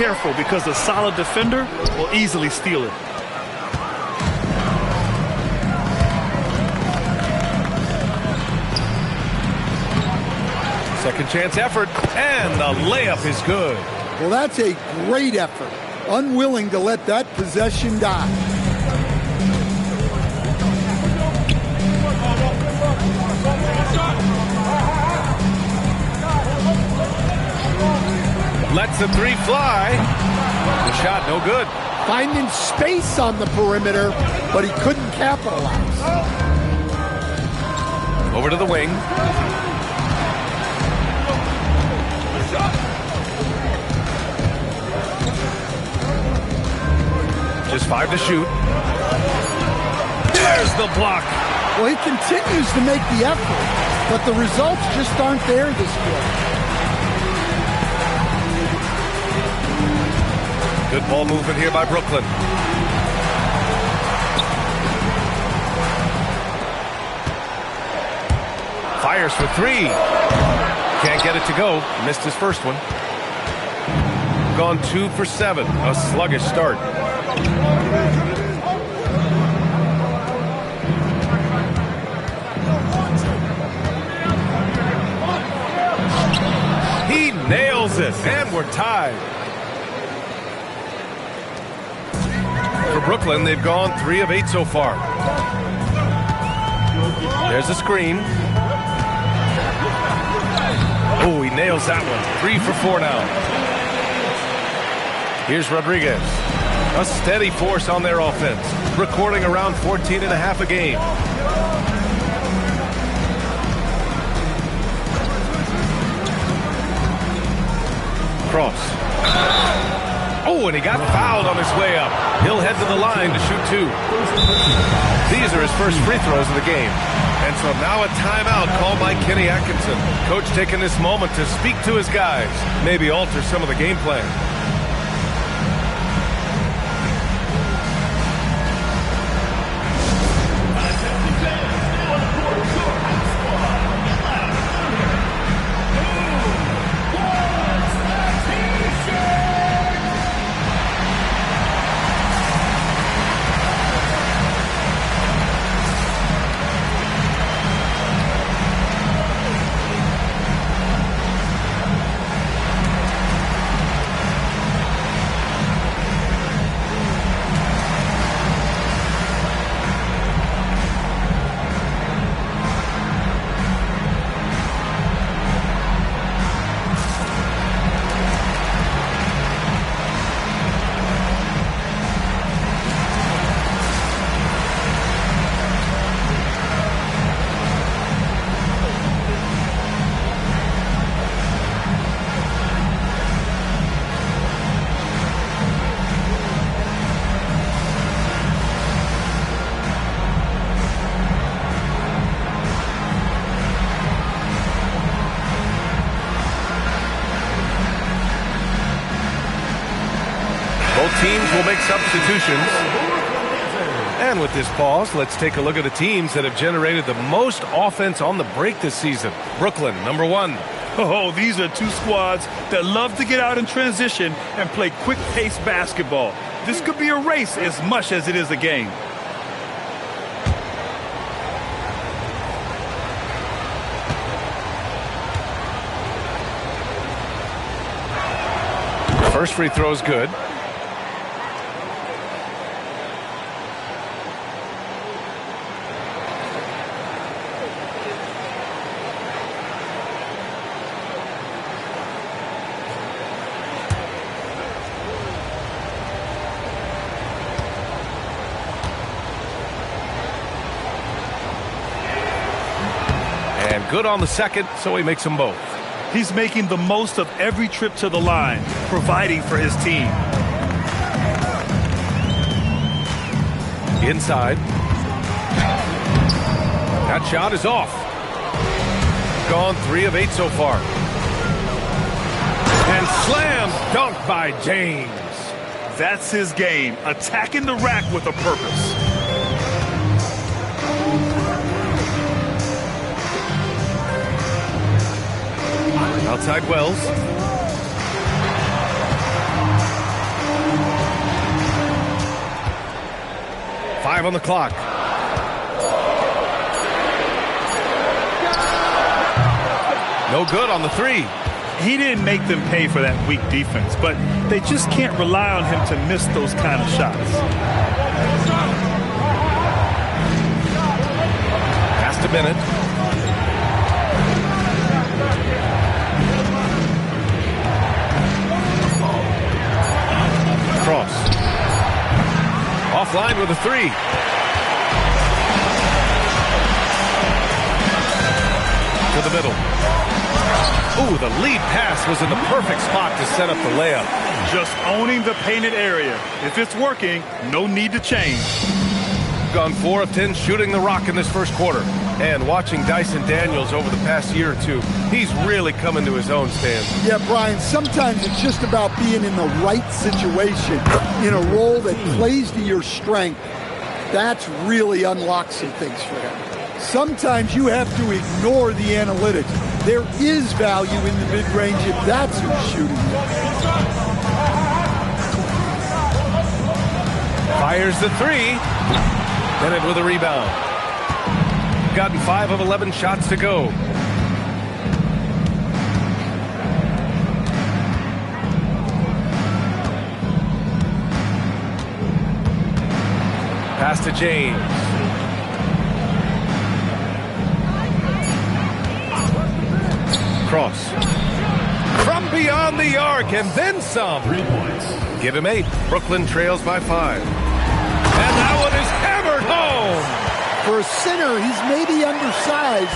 careful because a solid defender will easily steal it. Second chance effort, and the layup is good. Well, that's a great effort. Unwilling to let that possession die. Lets the three fly. The shot no good. Finding space on the perimeter, but he couldn't capitalize. Over to the wing. Just 5 to shoot. There's the block. Well, he continues to make the effort, but the results just aren't there this quarter. Good ball movement here by Brooklyn. Fires for 3. Can't get it to go. Missed his first one. Gone 2 for 7. A sluggish start. He nails it, and we're tied. For Brooklyn, they've gone 3 of 8 so far. There's a screen. Oh, he nails that one. 3 for 4 now. Here's Rodriguez. A steady force on their offense, recording around 14.5 a game. Cross. Oh, and he got fouled on his way up. He'll head to the line to shoot 2. These are his first free throws of the game. And so now a timeout called by Kenny Atkinson. Coach taking this moment to speak to his guys, maybe alter some of the game plan. Teams will make substitutions. And with this pause, let's take a look at the teams that have generated the most offense on the break this season. Brooklyn, number 1. Oh, these are 2 squads that love to get out in transition and play quick-paced basketball. This could be a race as much as it is a game. First free throw is good. And good on the second, so he makes them both. He's making the most of every trip to the line, providing for his team. Inside. That shot is off. Gone 3 of 8 so far. And slam dunk by James. That's his game, attacking the rack with a purpose. Outside Wells. 5 on the clock. No good on the 3. He didn't make them pay for that weak defense, but they just can't rely on him to miss those kind of shots. Past a minute. Cross. Offline with a 3. To the middle. Ooh, the lead pass was in the perfect spot to set up the layup. Just owning the painted area. If it's working, no need to change. Gone 4 of 10 shooting the rock in this first quarter. And watching Dyson Daniels over the past year or two, he's really coming to his own, Stan. Yeah, Brian, sometimes it's just about being in the right situation, in a role that plays to your strength. That's really unlocked some things for him. Sometimes you have to ignore the analytics. There is value in the mid-range if that's who's shooting. Fires the 3. Bennett with a rebound. Gotten 5 of 11 shots to go. Pass to James. Cross. From beyond the arc and then some. 3 points. Give him 8. Brooklyn trails by 5. And that one is hammered home. For a center, he's maybe undersized,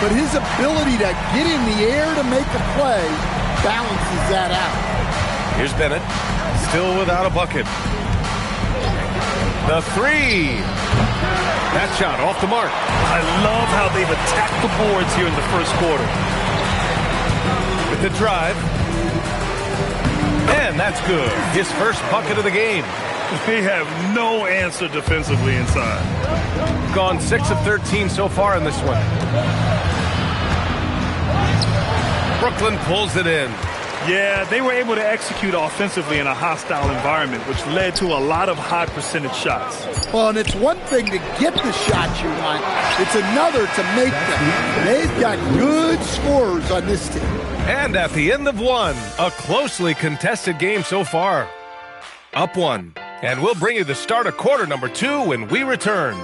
but his ability to get in the air to make a play balances that out. Here's Bennett, still without a bucket. The 3. That shot off the mark. I love how they've attacked the boards here in the first quarter. With the drive. And that's good. His first bucket of the game. They have no answer defensively inside. Gone 6 of 13 so far in this one. Brooklyn pulls it in. Yeah, they were able to execute offensively in a hostile environment, which led to a lot of high percentage shots. Well, and it's one thing to get the shots you want. It's another to make them. They've got good scorers on this team. And at the end of one, a closely contested game so far. Up 1. And we'll bring you the start of quarter number 2 when we return.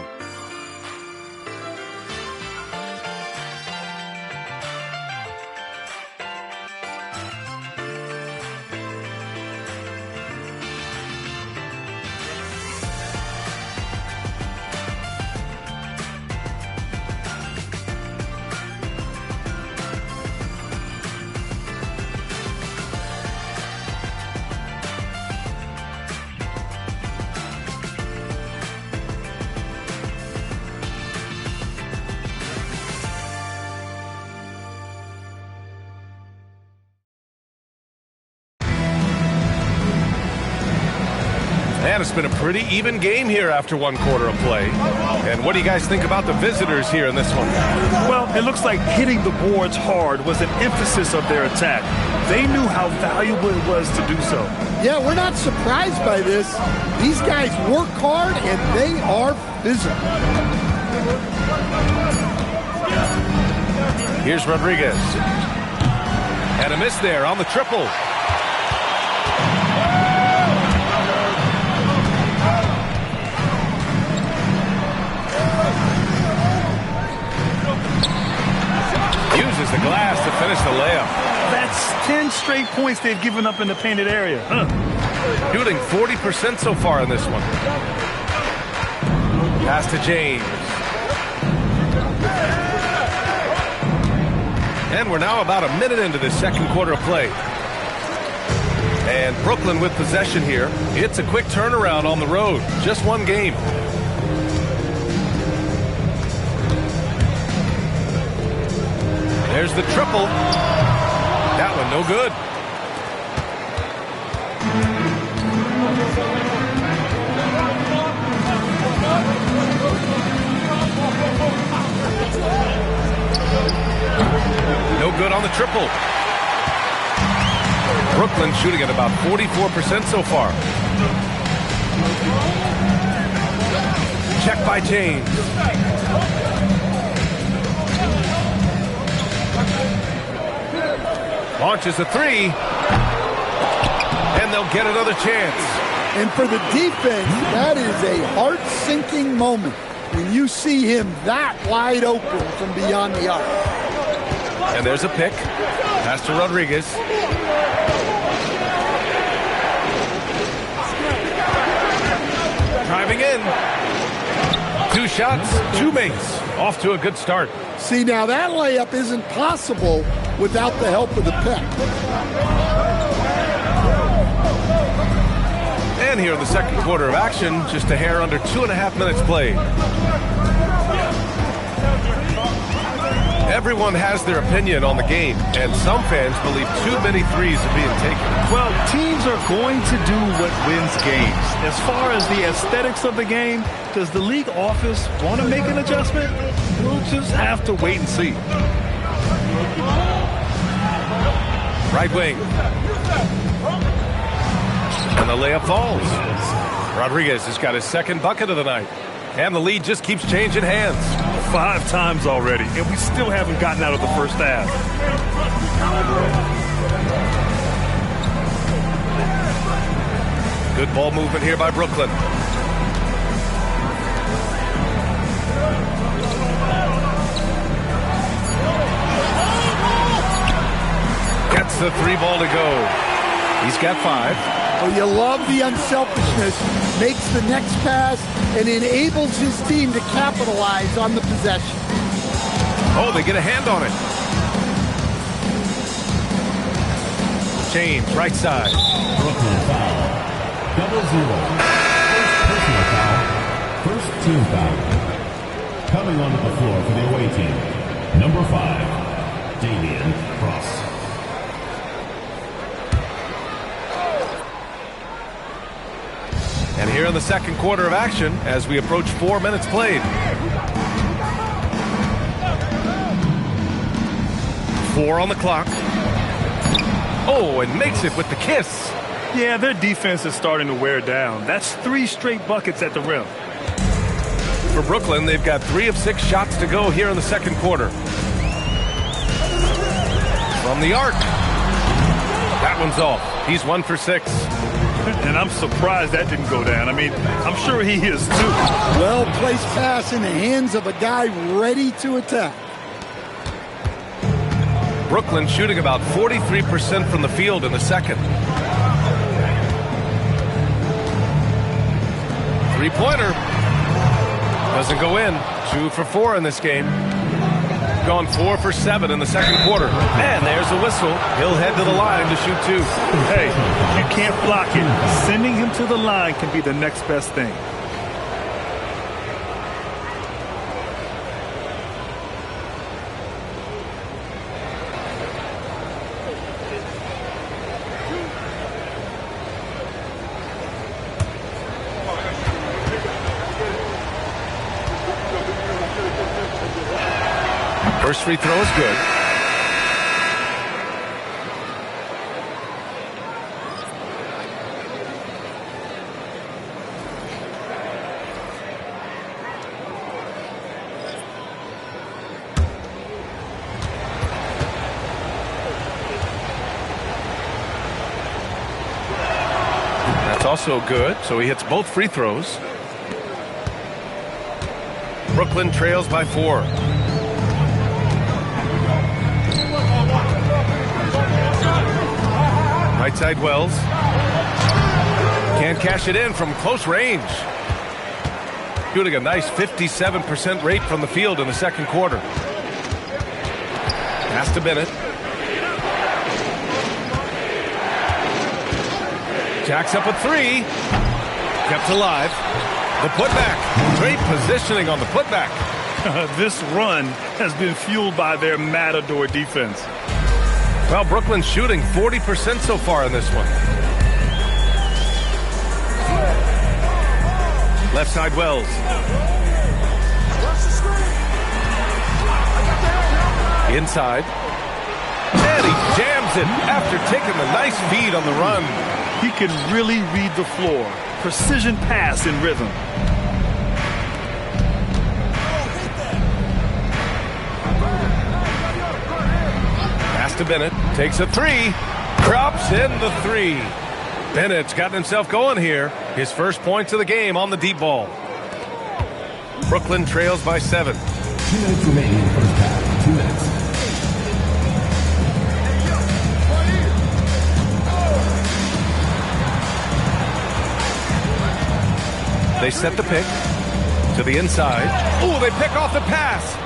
And it's been a pretty even game here after 1 quarter of play. And what do you guys think about the visitors here in this one? Well, it looks like hitting the boards hard was an emphasis of their attack. They knew how valuable it was to do so. Yeah, we're not surprised by this. These guys work hard, and they are physical. Here's Rodriguez. And a miss there on the triple. Uses the glass to finish the layup. That's 10 straight points they've given up in the painted area. Shooting 40% so far in this one. Pass to James. And we're now about a minute into this second quarter of play. And Brooklyn with possession here. It's a quick turnaround on the road. Just 1 game. There's the triple. That one no good. No good on the triple. Brooklyn shooting at about 44% so far. Check by James. Launches a three. And they'll get another chance. And for the defense, that is a heart-sinking moment when you see him that wide open from beyond the arc. And there's a pick. Pass to Rodriguez. Driving in. 2 shots, 2 makes. Off to a good start. See, now that layup isn't possible without the help of the pick. And here in the second quarter of action, just a hair under 2.5 minutes played. Everyone has their opinion on the game, and some fans believe too many threes are being taken. Well, teams are going to do what wins games. As far as the aesthetics of the game, does the league office want to make an adjustment? We'll just have to wait and see. Right wing. And the layup falls. Rodriguez has got his second bucket of the night. And the lead just keeps changing hands. 5 times already, and we still haven't gotten out of the first half. Good ball movement here by Brooklyn. Gets the 3 ball to go. He's got 5. Oh, you love the unselfishness. Makes the next pass and enables his team to capitalize on the possession. Oh, they get a hand on it. James, right side. Brooklyn foul. 0-0. First personal foul. First team foul. Coming onto the floor for the away team. Number 5, Damian Cross. And here in the second quarter of action, as we approach 4 minutes played. 4 on the clock. Oh, and makes it with the kiss. Yeah, their defense is starting to wear down. That's 3 straight buckets at the rim. For Brooklyn, they've got 3 of 6 shots to go here in the second quarter. From the arc. That one's off. He's 1 for 6. And I'm surprised that didn't go down. I mean, I'm sure he is too. Well-placed pass in the hands of a guy ready to attack. Brooklyn shooting about 43% from the field in the second. 3-pointer. Doesn't go in. 2 for 4 in this game. Gone 4 for 7 in the second quarter. And there's a whistle. He'll head to the line to shoot 2. Hey, you can't block it. Sending him to the line can be the next best thing. First free throw is good. That's also good, so he hits both free throws. Brooklyn trails by 4. Right side Wells. Can't cash it in from close range. Shooting a nice 57% rate from the field in the second quarter. Pass to Bennett. Jacks up a 3. Kept alive. The putback. Great positioning on the putback. This run has been fueled by their Matador defense. Well, Brooklyn's shooting 40% so far in this one. Left side Wells. Inside. And he jams it after taking the nice feed on the run. He can really read the floor. Precision pass in rhythm. Pass to Bennett. Takes a three. Drops in the three. Bennett's gotten himself going here. His first points of the game on the deep ball. Brooklyn trails by 7. 2 minutes remaining in the first half. 2 minutes. They set the pick to the inside. Oh, they pick off the pass.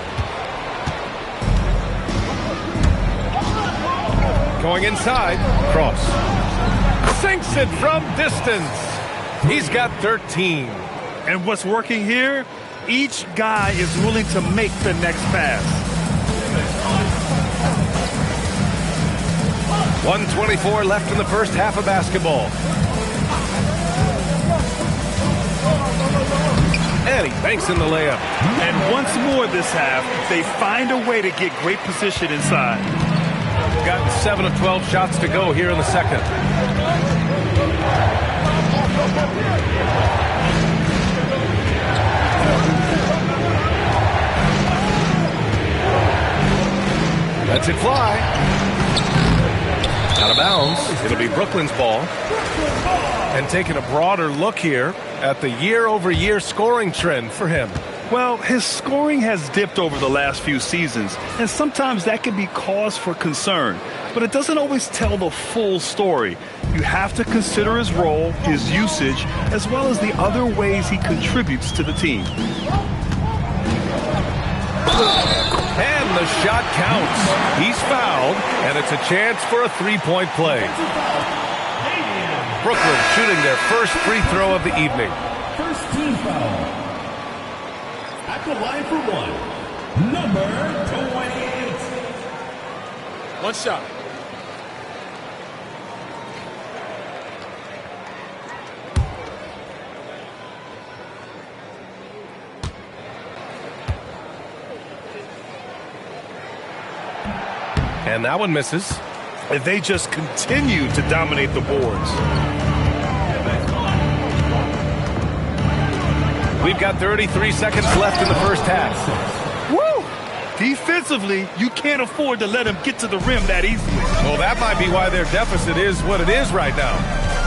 Going inside. Cross. Sinks it from distance. He's got 13. And what's working here? Each guy is willing to make the next pass. 1:24 left in the first half of basketball. And he banks in the layup. And once more this half, they find a way to get great position inside. Gotten 7 of 12 shots to go here in the second. Lets it fly. Out of bounds. It'll be Brooklyn's ball. And taking a broader look here at the year-over-year scoring trend for him. Well, his scoring has dipped over the last few seasons, and sometimes that can be cause for concern. But it doesn't always tell the full story. You have to consider his role, his usage, as well as the other ways he contributes to the team. And the shot counts. He's fouled, and it's a chance for a three-point play. Brooklyn shooting their first free throw of the evening. First team foul. At the line for one, number 28. One shot. And that one misses. And they just continue to dominate the boards. We've got 33 seconds left in the first half. Woo! Defensively, you can't afford to let him get to the rim that easily. Well, that might be why their deficit is what it is right now.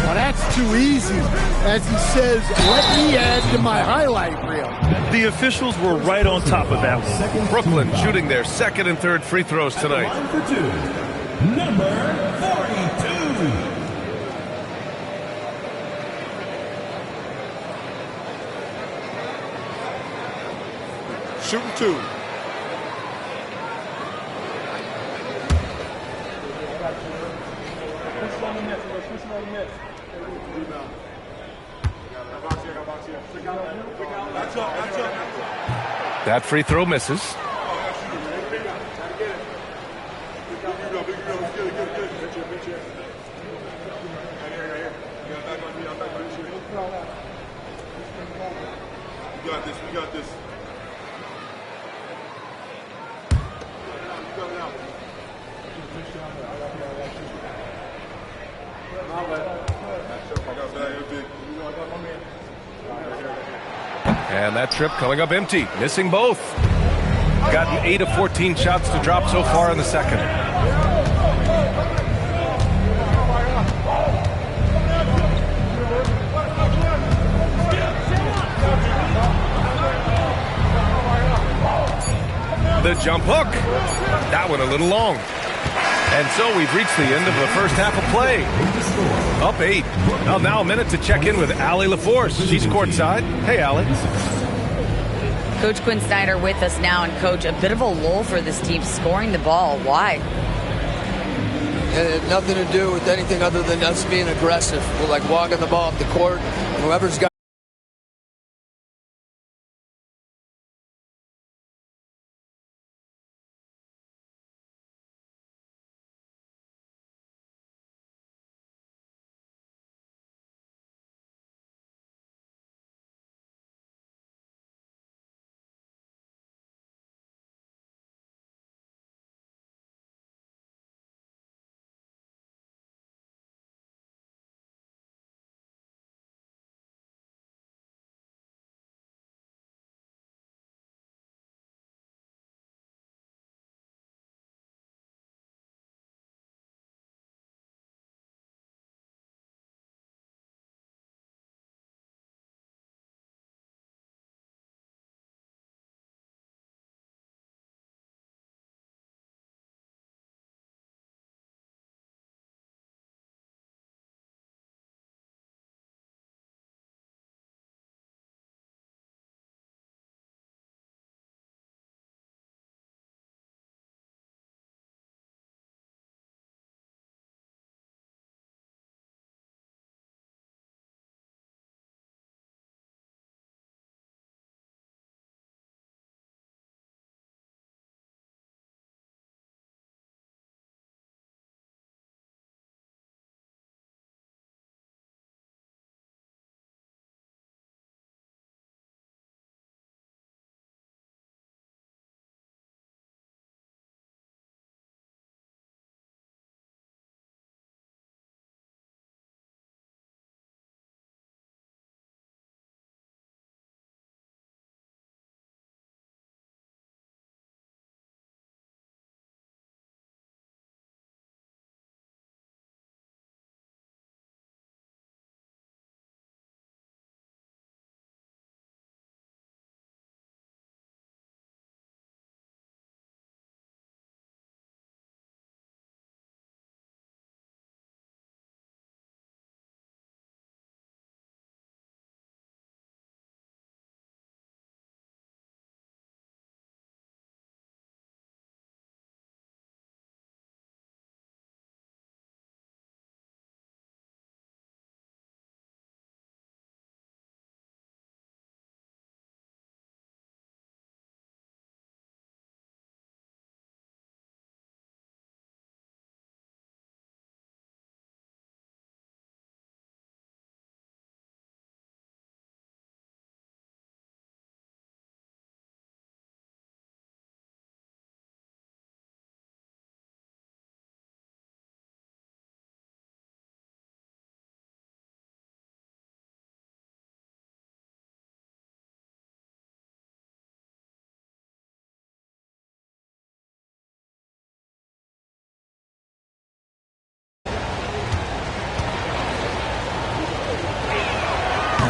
Well, that's too easy. As he says, let me add to my highlight reel. The officials were right on top of that one. Brooklyn shooting their second and third free throws tonight. Line for two, number 42. Shooting two. That free throw misses. We got this. And that trip coming up empty, missing both. Gotten 8 of 14 shots to drop so far in the second. The jump hook. That one a little long. And so we've reached the end of the first half of play. Up 8. Well, now a minute to check in with Allie LaForce. She's courtside. Hey, Allie. Coach Quinn Snyder with us now. And, Coach, a bit of a lull for this team scoring the ball. Why? It had nothing to do with anything other than us being aggressive. We're like walking the ball up the court. Whoever's got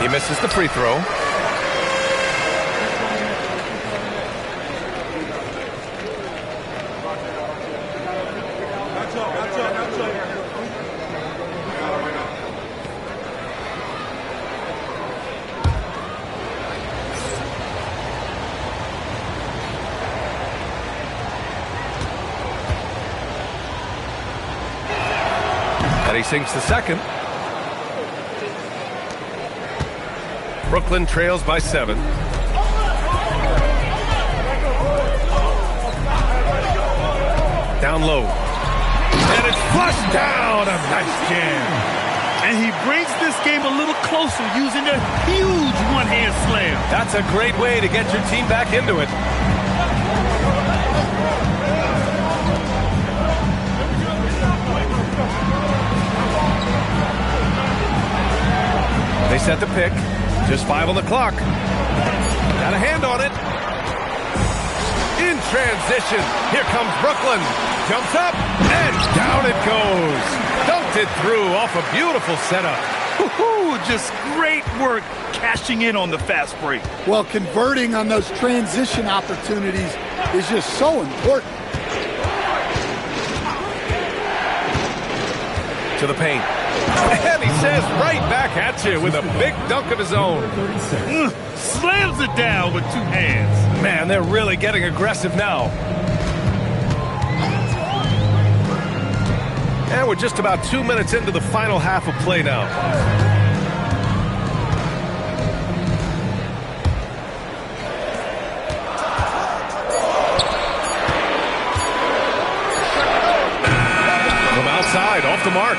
He misses the free throw. And he sinks the second. Brooklyn trails by 7. Down low. And it's flushed down. A nice jam. And he brings this game a little closer using a huge one-hand slam. That's a great way to get your team back into it. They set the pick. Just 5 on the clock. Got a hand on it. In transition. Here comes Brooklyn. Jumps up. And down it goes. Dunked it through off a beautiful setup. Woo-hoo, just great work cashing in on the fast break. Well, converting on those transition opportunities is just so important. To the paint. And he says right back at you with a big dunk of his own. Slams it down with 2 hands. Man, they're really getting aggressive now. And we're just about 2 minutes into the final half of play now. From outside, off the mark.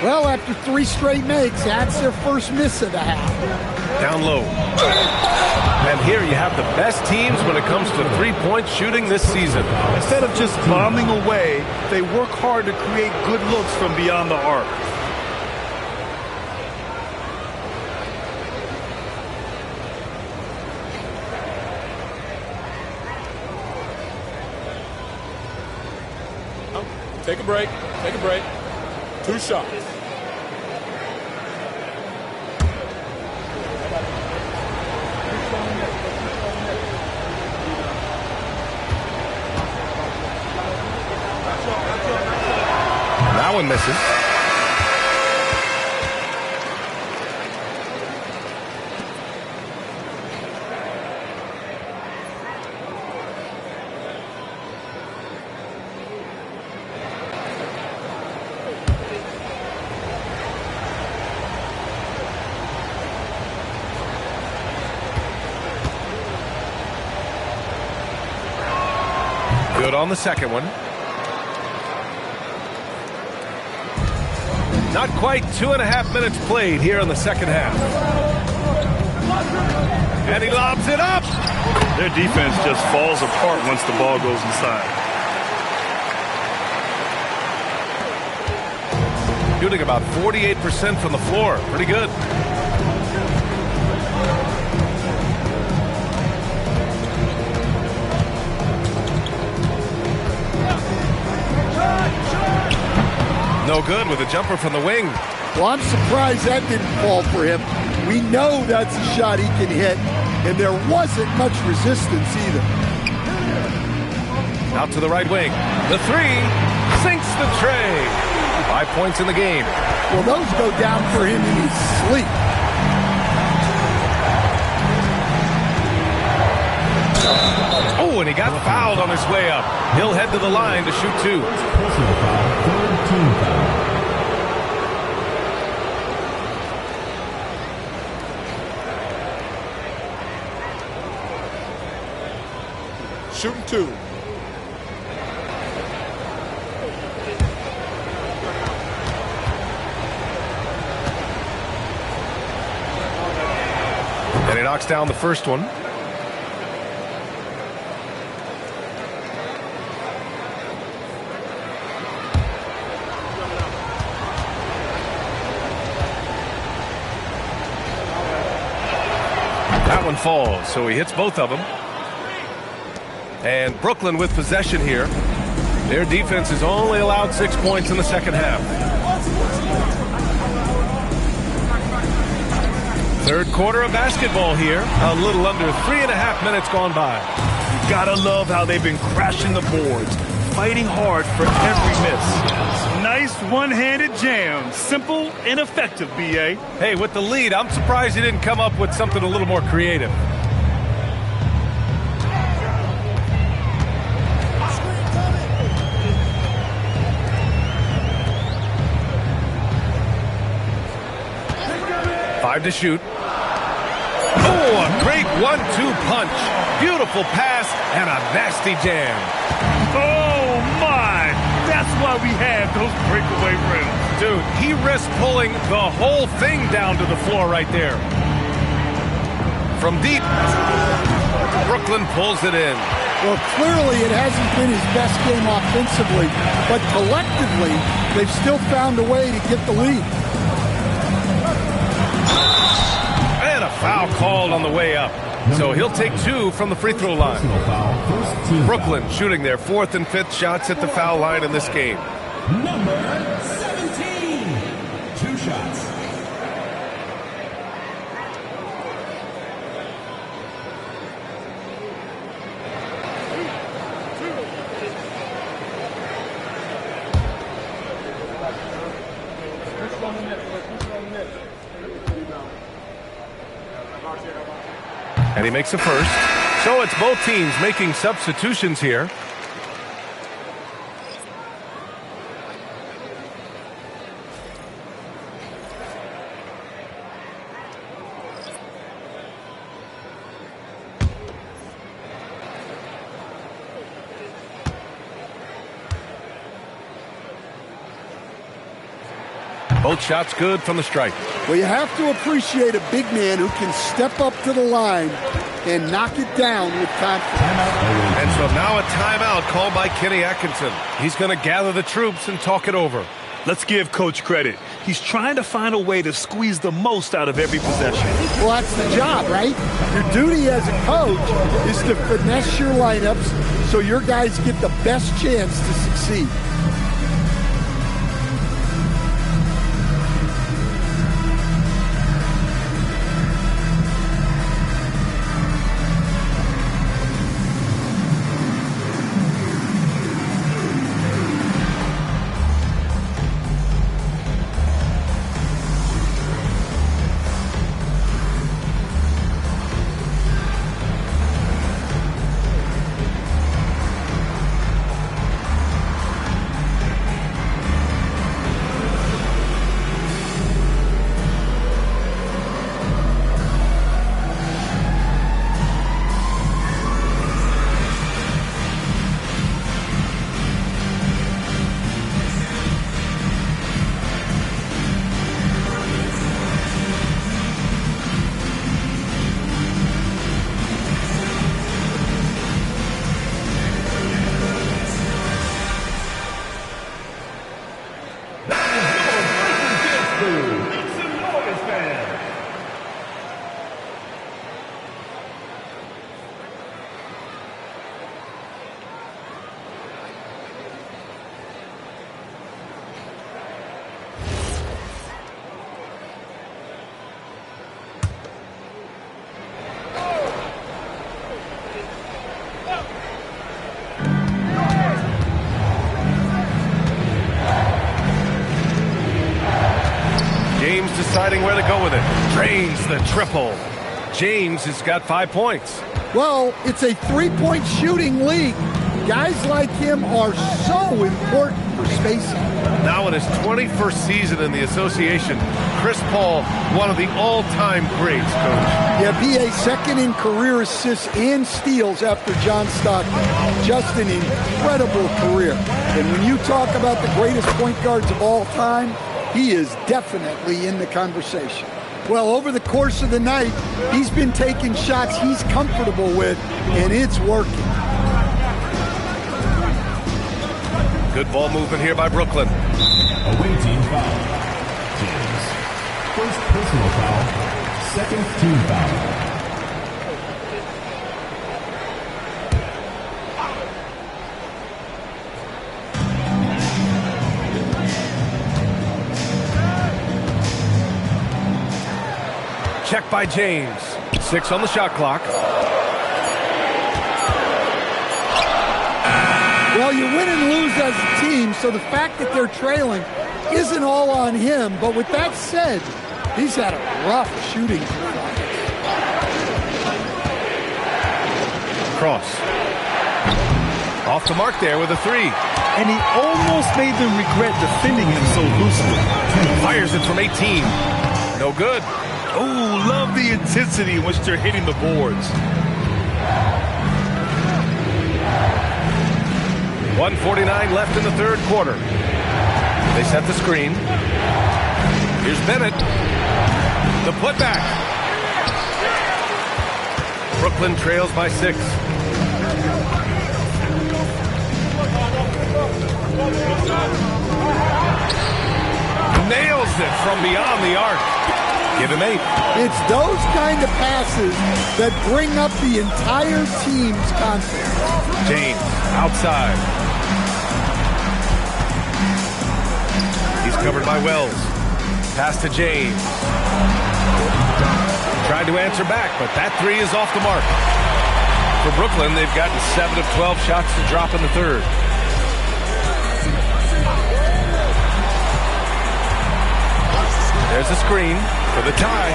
Well, after 3 straight makes, that's their first miss of the half. Down low. And here you have the best teams when it comes to three-point shooting this season. Instead of just bombing away, they work hard to create good looks from beyond the arc. Take a break. Take a break. 2 shots. That one misses. Good on the second one. Not quite 2.5 minutes played here in the second half. And he lobs it up. Their defense just falls apart once the ball goes inside. Shooting about 48% from the floor. Pretty good. No good with a jumper from the wing. Well, I'm surprised that didn't fall for him. We know that's a shot he can hit, and there wasn't much resistance either. Out to the right wing. The 3 sinks the tray. 5 points in the game. Well, those go down for him in his sleep. Oh, and he got fouled on his way up. He'll head to the line to shoot 2. Personal foul, third team foul. Shooting 2. And he knocks down the first one. That one falls, so he hits both of them. And Brooklyn with possession here. Their defense has only allowed 6 points in the second half. Third quarter of basketball here. A little under 3.5 minutes gone by. You gotta love how they've been crashing the boards, fighting hard for every miss. Nice one-handed jam. Simple and effective, B.A. Hey, with the lead, I'm surprised he didn't come up with something a little more creative. Five to shoot. Oh, a great 1-2 punch. Beautiful pass and a nasty jam. Oh, my. That's why we have those breakaway rims. Dude, he risked pulling the whole thing down to the floor right there. From deep, Brooklyn pulls it in. Well, clearly it hasn't been his best game offensively, but collectively, they've still found a way to get the lead. And a foul called on the way up. So he'll take 2 from the free throw line. Brooklyn shooting their 4th and 5th shots at the foul line in this game. Number 17. 2 shots. And he makes a first. So it's both teams making substitutions here. Both shots good from the stripe. Well, you have to appreciate a big man who can step up to the line and knock it down with confidence. And so now a timeout called by Kenny Atkinson. He's going to gather the troops and talk it over. Let's give Coach credit. He's trying to find a way to squeeze the most out of every possession. Well, that's the job, right? Your duty as a coach is to finesse your lineups so your guys get the best chance to succeed. Deciding where to go with it. Drains the triple. James has got 5 points. Well, it's a three-point shooting league. Guys like him are so important for spacing. Now in his 21st season in the association, Chris Paul, one of the all-time greats, Coach. Yeah, BA second in career assists and steals after John Stockton. Just an incredible career. And when you talk about the greatest point guards of all time, he is definitely in the conversation. Well, over the course of the night, he's been taking shots he's comfortable with, and it's working. Good ball movement here by Brooklyn. Away team foul. James. First personal foul. Second team foul. Check by James. 6 on the shot clock. Well, you win and lose as a team, so the fact that they're trailing isn't all on him. But with that said, he's had a rough shooting performance. Cross. Off the mark there with a 3. And he almost made them regret defending him so loosely. Fires it from 18. No good. Oh, love the intensity in which they're hitting the boards. 1:49 left in the third quarter. They set the screen. Here's Bennett. The putback. Brooklyn trails by 6. Nails it from beyond the arc. Give him 8. It's those kind of passes that bring up the entire team's confidence. James outside. He's covered by Wells. Pass to James. Tried to answer back, but that 3 is off the mark. For Brooklyn, they've gotten 7 of 12 shots to drop in the third. There's a screen for the tie.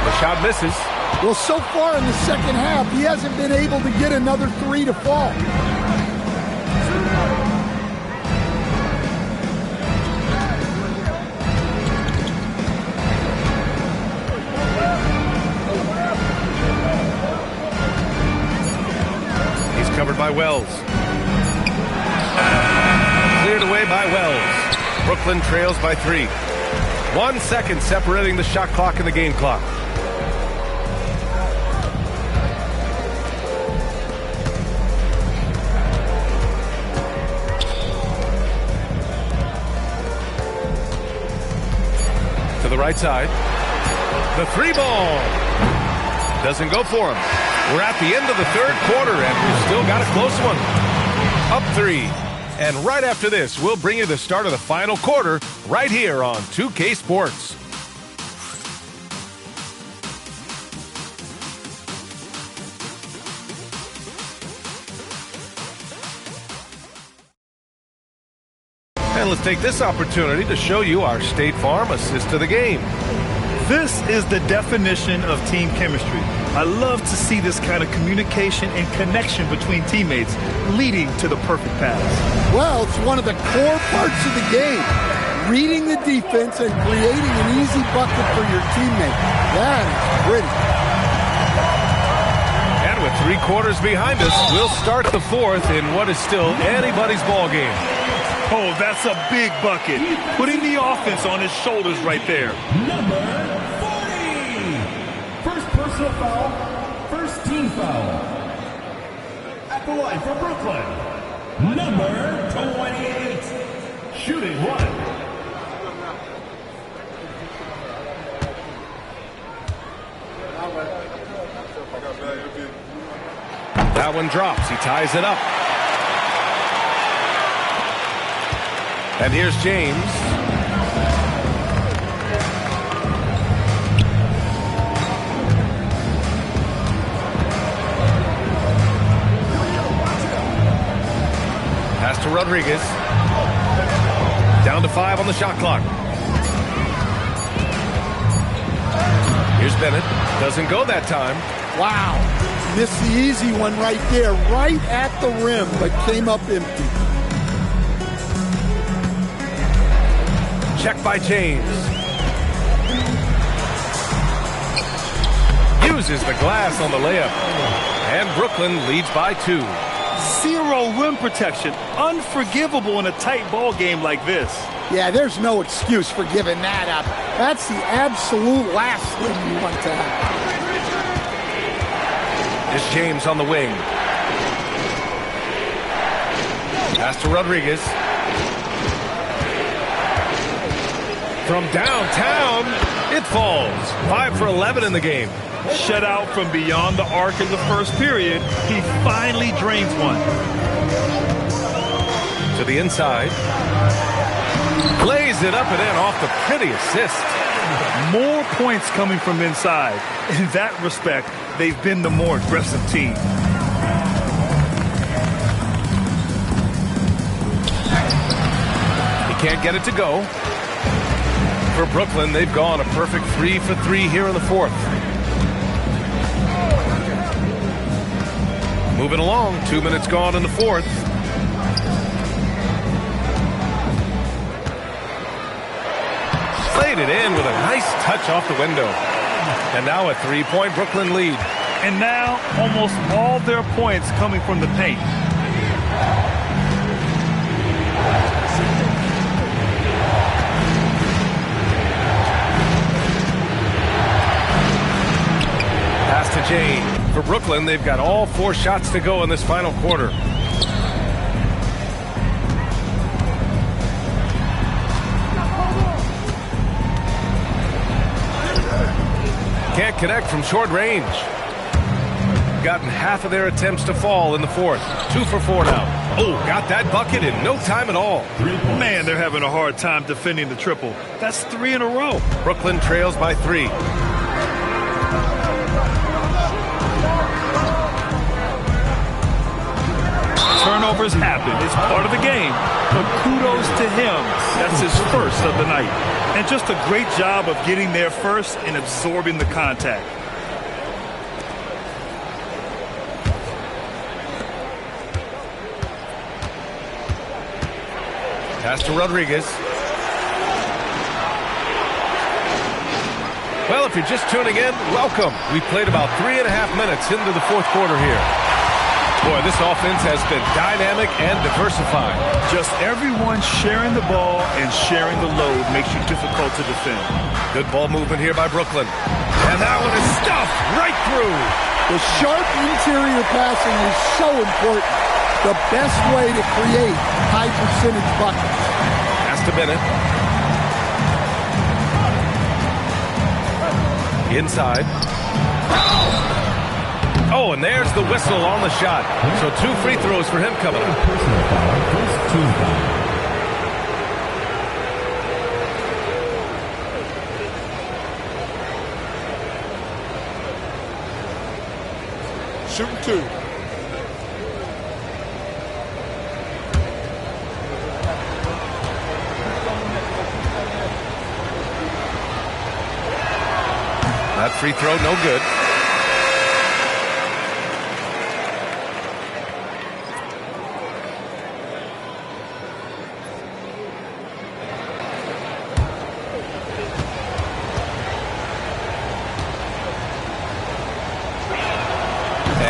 The shot misses. Well, so far in the second half, he hasn't been able to get another 3 to fall. He's covered by Wells. Cleared away by Wells. Brooklyn trails by 3. 1 second separating the shot clock and the game clock. To the right side. The 3 ball. Doesn't go for him. We're at the end of the third quarter, and we've still got a close one. Up 3. And right after this, we'll bring you the start of the final quarter right here on 2K Sports. And let's take this opportunity to show you our State Farm assist to the game. This is the definition of team chemistry. I love to see this kind of communication and connection between teammates leading to the perfect pass. Well, it's one of the core parts of the game. Reading the defense and creating an easy bucket for your teammate. That is pretty. And with 3 quarters behind us, we'll start the fourth in what is still anybody's ball game. Oh, that's a big bucket. Putting the offense on his shoulders right there. Number 40. First personal foul, first team foul. At the line for Brooklyn, number 28. Shooting 1. That one drops. He ties it up. And here's James. Pass to Rodriguez. Down to 5 on the shot clock. Here's Bennett. Doesn't go that time. Wow. Missed the easy one right there, right at the rim, but came up empty. Check by James. Uses the glass on the layup. And Brooklyn leads by 2. 0 rim protection. Unforgivable in a tight ball game like this. Yeah, there's no excuse for giving that up. That's the absolute last thing you want to have. It's James on the wing. Pass to Rodriguez. From downtown, it falls. 5 for 11 in the game. Shut out from beyond the arc in the first period. He finally drains one. To the inside. Lays it up and in off the pretty assist. More points coming from inside. In that respect, they've been the more aggressive team. He can't get it to go. For Brooklyn, they've gone a perfect 3 for 3 here in the fourth. Moving along, 2 minutes gone in the fourth. Played it in with a nice touch off the window. And now a 3-point Brooklyn lead. And now almost all their points coming from the paint. Pass to Jane. For Brooklyn, they've got all 4 shots to go in this final quarter. Can't connect from short range. Gotten half of their attempts to fall in the fourth. 2 for 4 now. Oh, got that bucket in no time at all. Man, they're having a hard time defending the triple. That's 3 in a row. Brooklyn trails by 3. Turnovers happen. It's part of the game. But kudos to him. That's his first of the night. And just a great job of getting there first and absorbing the contact. Pass to Rodriguez. Well, if you're just tuning in, welcome. We played about 3.5 minutes into the fourth quarter here. Boy, this offense has been dynamic and diversified. Just everyone sharing the ball and sharing the load makes you difficult to defend. Good ball movement here by Brooklyn. And that one is stuffed right through. The sharp interior passing is so important. The best way to create high percentage buckets. Pass to Bennett. Inside. Oh, and there's the whistle on the shot. So 2 free throws for him coming up. Shooting 2. That free throw, no good.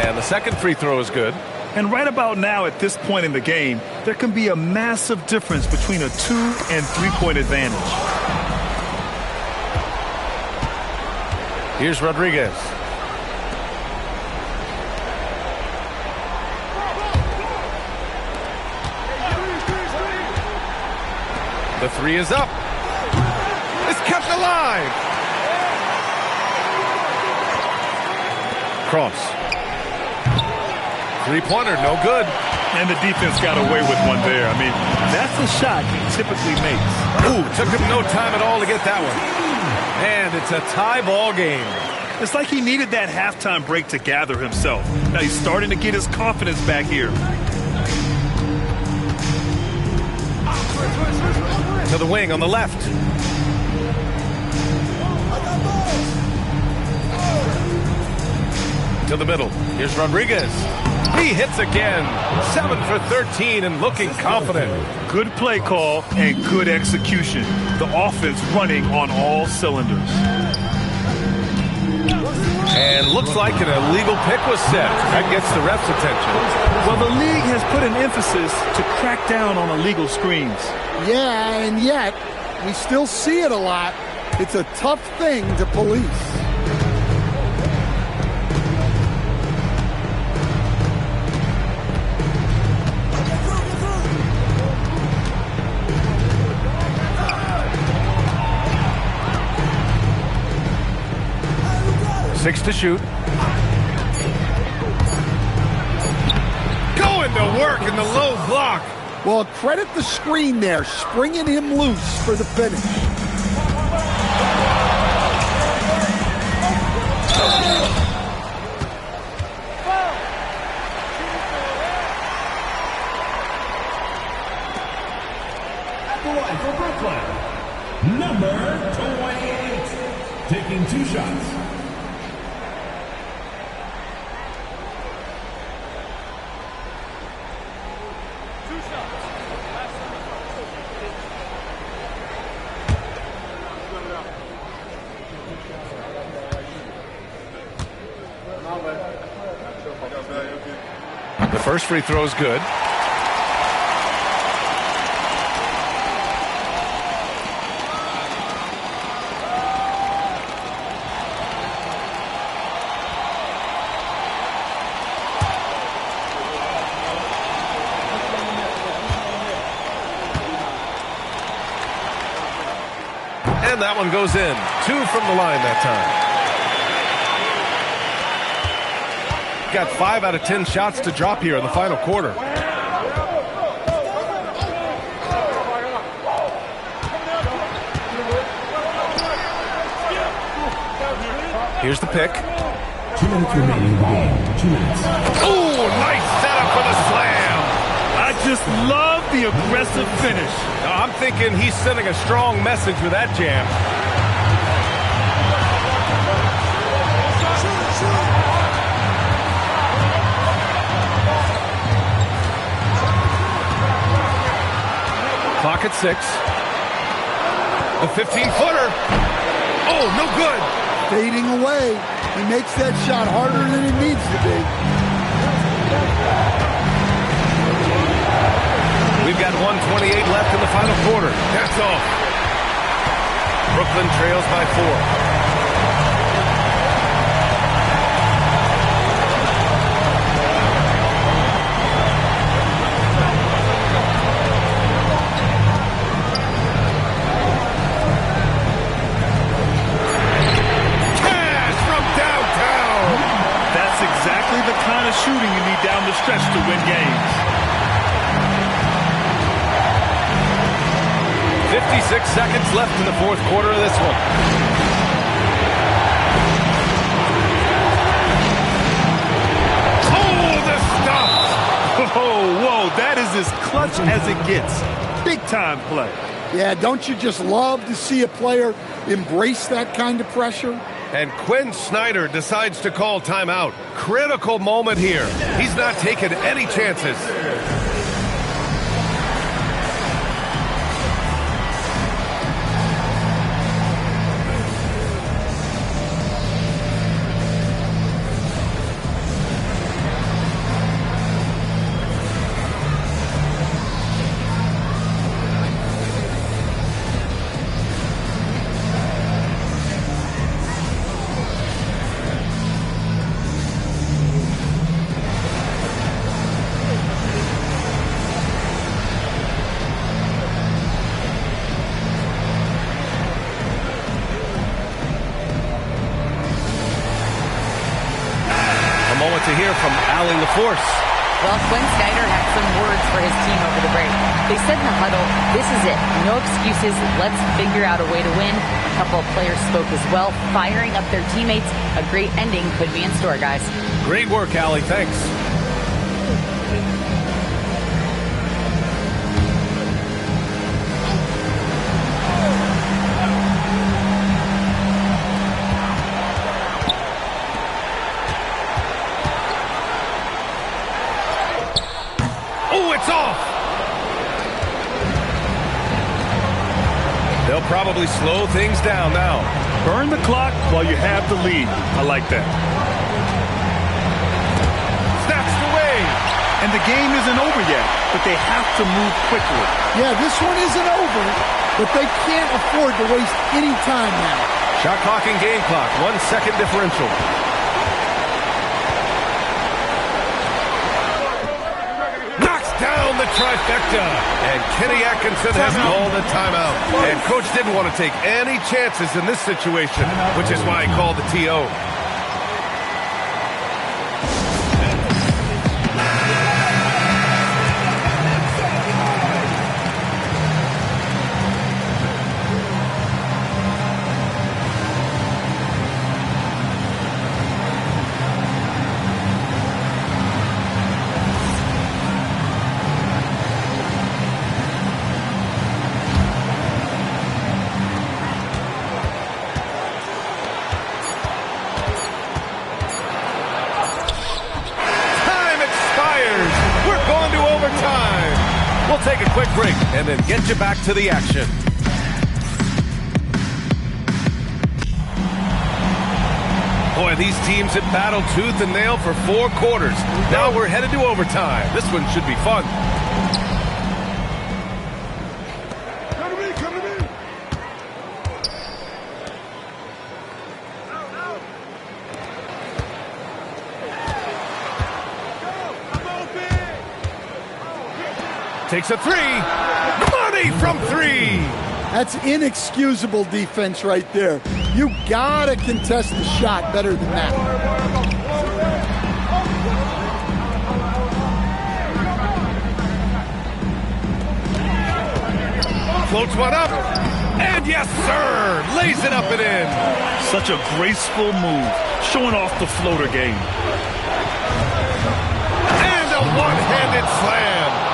And the second free throw is good. And right about now, at this point in the game, there can be a massive difference between a 2- and 3-point advantage. Here's Rodriguez. The 3 is up. It's kept alive. Cross. 3-pointer, no good. And the defense got away with one there. I mean, that's a shot he typically makes. Ooh, took him no time at all to get that one. And it's a tie ball game. It's like he needed that halftime break to gather himself. Now he's starting to get his confidence back here. To the wing on the left. To the middle. Here's Rodriguez. He hits again. 7 for 13 and looking confident. Good play call and good execution. The offense running on all cylinders. And looks like an illegal pick was set. That gets the ref's attention. Well, the league has put an emphasis to crack down on illegal screens. Yeah, and yet we still see it a lot. It's a tough thing to police. Six to shoot. Going to work in the low block. Well, credit the screen there, springing him loose for the finish. The first free throw is good. And that one goes in. 2 from the line that time. Got 5 out of 10 shots to drop here in the final quarter. Here's the pick. 2 minutes remaining in the game. 2 minutes. Oh, nice setup for the slam. I just love the aggressive finish. I'm thinking he's sending a strong message with that jam. Clock at 6. The 15-footer. Oh, no good. Fading away. He makes that shot harder than it needs to be. We've got 1:28 left in the final quarter. That's all. Brooklyn trails by 4. Exactly the kind of shooting you need down the stretch to win games. 56 seconds left in the fourth quarter of this one. Oh, the stuff! Whoa, that is as clutch as it gets. Big time play. Yeah, don't you just love to see a player embrace that kind of pressure? And Quinn Snyder decides to call timeout. Critical moment here. He's not taking any chances. To hear from Allie LaForce. Well, Quinn Snyder had some words for his team over the break. They said in the huddle, this is it. No excuses. Let's figure out a way to win. A couple of players spoke as well, firing up their teammates. A great ending could be in store, guys. Great work, Allie. Thanks. They'll probably slow things down now. Burn the clock while you have the lead. I like that. Snatched away. And the game isn't over yet, but they have to move quickly. Yeah, this one isn't over, but they can't afford to waste any time now. Shot clock and game clock, 1 second differential. The trifecta, and Kenny Atkinson has called a timeout. And coach didn't want to take any chances in this situation, which is why he called the TO. Take a quick break and then get you back to the action. Boy, these teams have battled tooth and nail for 4 quarters. Now we're headed to overtime. This one should be fun. Come to me, come to me. Takes a 3. Money from 3. That's inexcusable defense right there. You gotta contest the shot better than that. Floats one up. And yes, sir. Lays it up and in. Such a graceful move, showing off the floater game. And a one-handed slam.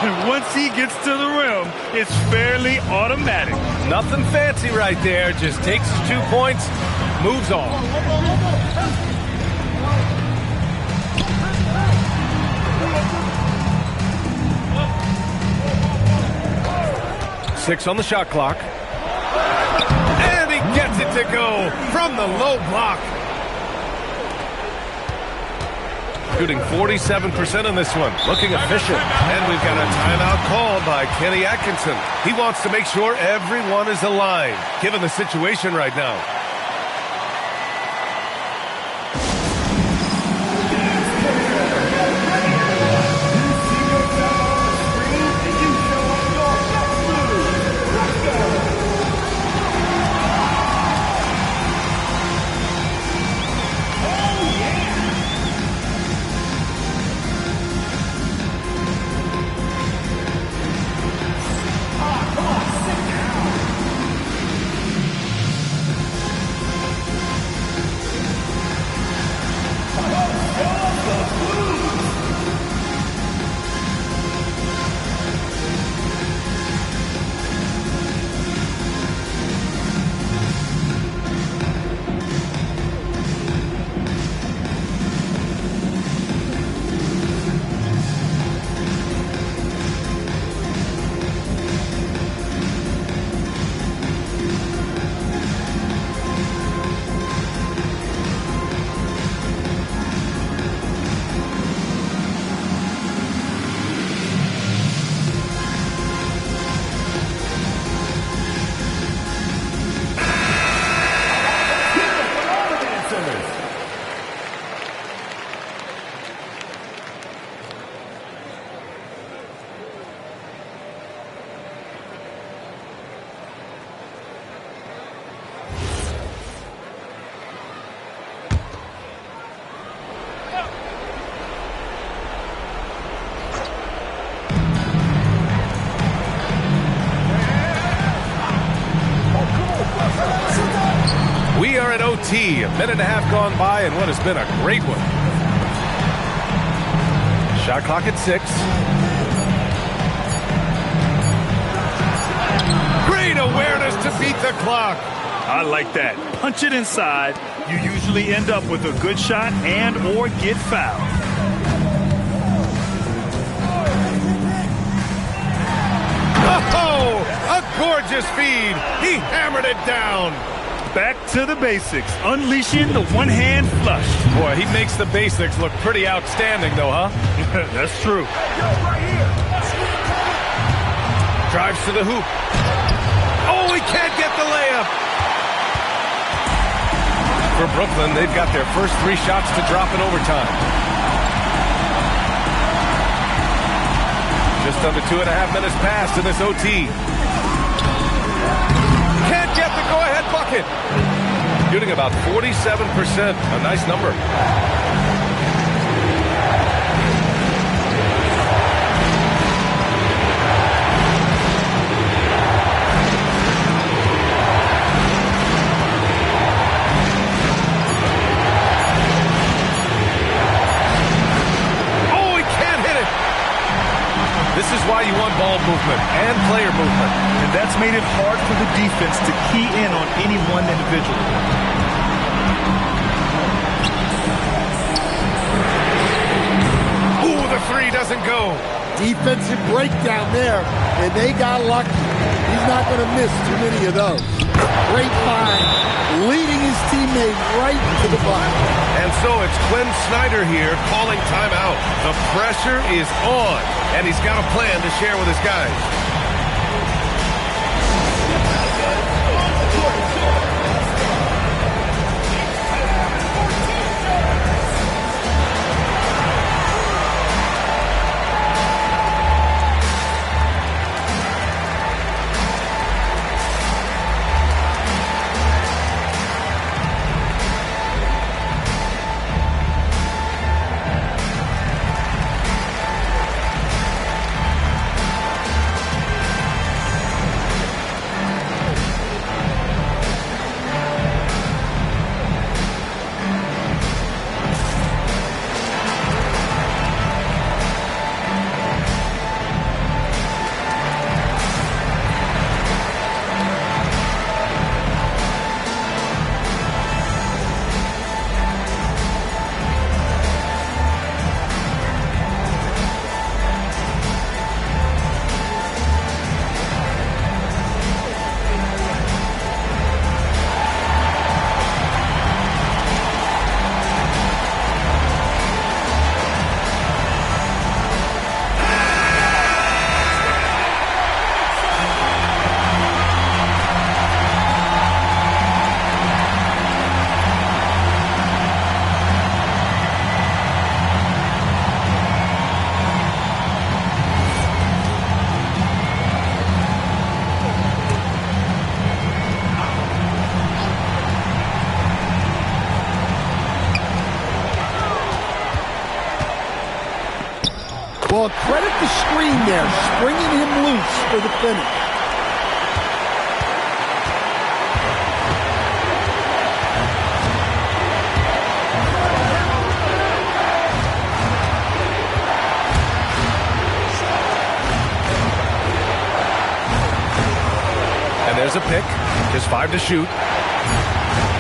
And once he gets to the rim, it's fairly automatic. Nothing fancy right there. Just takes his 2 points, moves on. Six on the shot clock. And he gets it to go from the low block. Shooting 47% on this one. Looking efficient. And we've got a timeout called by Kenny Atkinson. He wants to make sure everyone is aligned, given the situation right now. We are at OT, a minute and a half gone by, and what has been a great one. Shot clock at 6. Great awareness to beat the clock. I like that. Punch it inside. You usually end up with a good shot and or get fouled. Oh, a gorgeous feed. He hammered it down. Back to the basics, unleashing the one-hand flush. Boy, he makes the basics look pretty outstanding, though, huh? That's true. Drives to the hoop. Oh, he can't get the layup. For Brooklyn, they've got their first 3 shots to drop in overtime. Just under 2.5 minutes passed in this OT. Can't get the go-ahead bucket. Shooting about 47%. A nice number. Oh, he can't hit it. This is why you want ball movement and player movement. And that's made it hard for the defense to key in on any one individual. Ooh, the 3 doesn't go. Defensive breakdown there, and they got lucky. He's not going to miss too many of those. Great find, leading his teammate right to the block. And so it's Quinn Snyder here calling timeout. The pressure is on, and he's got a plan to share with his guys. Well, credit the screen there, springing him loose for the finish. And there's a pick. Just 5 to shoot.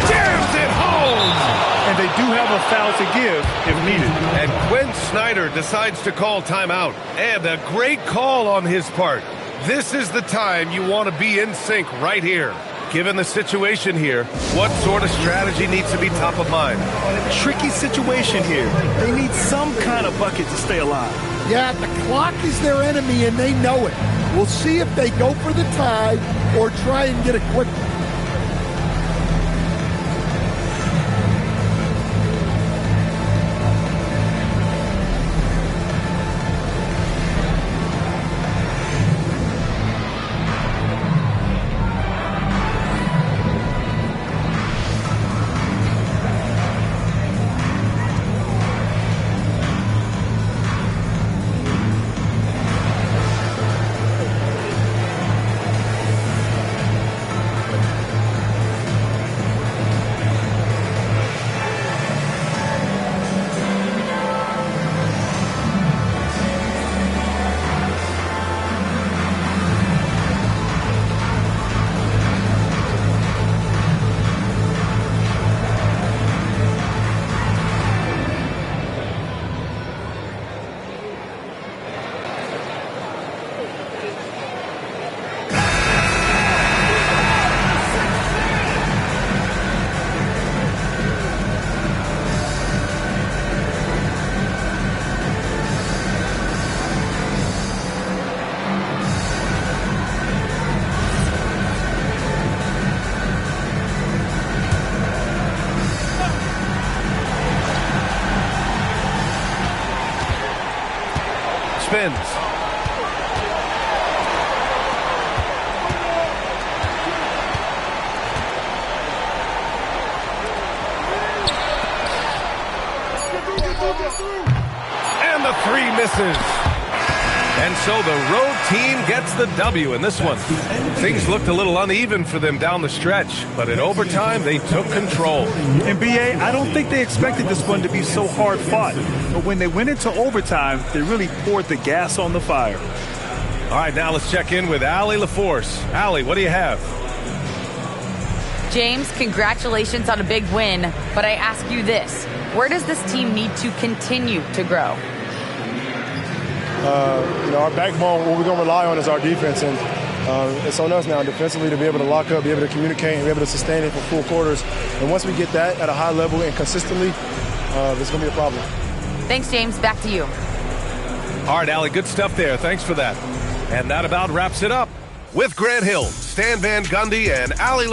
Jams it home! And they do have a foul to give if needed. And Quinn Snyder decides to call timeout. And a great call on his part. This is the time you want to be in sync right here. Given the situation here, what sort of strategy needs to be top of mind? Tricky situation here. They need some kind of bucket to stay alive. Yeah, the clock is their enemy and they know it. We'll see if they go for the tie or try and get a quick one. Spins. And the 3 misses. And so the road team gets the W in this one. Things looked a little uneven for them down the stretch, but in overtime, they took control. And BA, I don't think they expected this one to be so hard fought. But when they went into overtime, they really poured the gas on the fire. All right, now let's check in with Allie LaForce. Allie, what do you have? James, congratulations on a big win, but I ask you this. Where does this team need to continue to grow? Our backbone, what we're going to rely on is our defense. And It's on us now defensively to be able to lock up, be able to communicate, and be able to sustain it for full quarters. And once we get that at a high level and consistently, it's going to be a problem. Thanks, James. Back to you. All right, Allie, good stuff there. Thanks for that. And that about wraps it up. With Grant Hill, Stan Van Gundy, and Allie